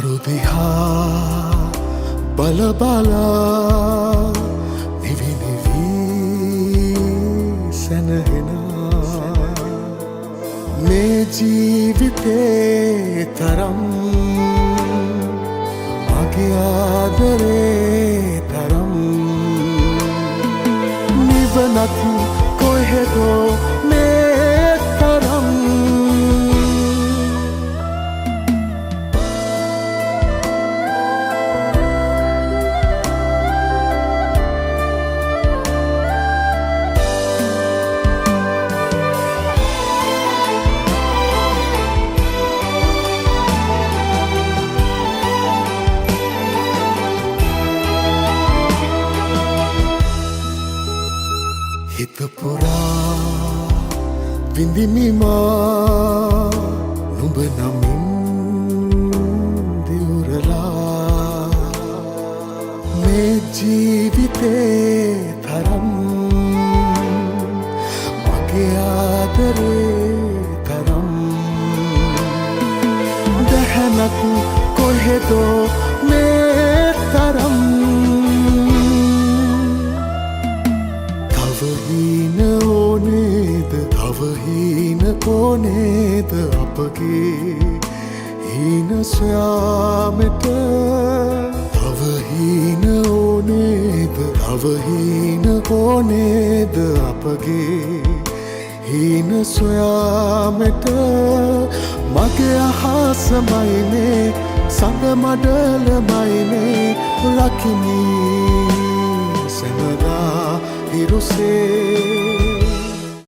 මරුදිහා බලබලා නිවි නිවී සැනහෙනා මේ ජීවිතේ තරම් මගේ ආදරේ තරම් නිවනක් කොහෙදෝ මේ තරම් හිතපුරා විඳිමිමා නුඹ නමින් දිවුරලා මේ ජීවිතේ තරම් මගේ ආදරේ තරම් දැහැනක් කොහෙදෝ මේ තරම් තවහීන ඕනේද තවහීන ඕනේද අපගේ හීන සොයාමට තවහීන ඕනේද තවහීන ඕනේද අපගේ හීන සොයාමට මගේ අහසමයිනේ සඳ මඩලමයිනේ රකිමි සැමදා හිරුසේ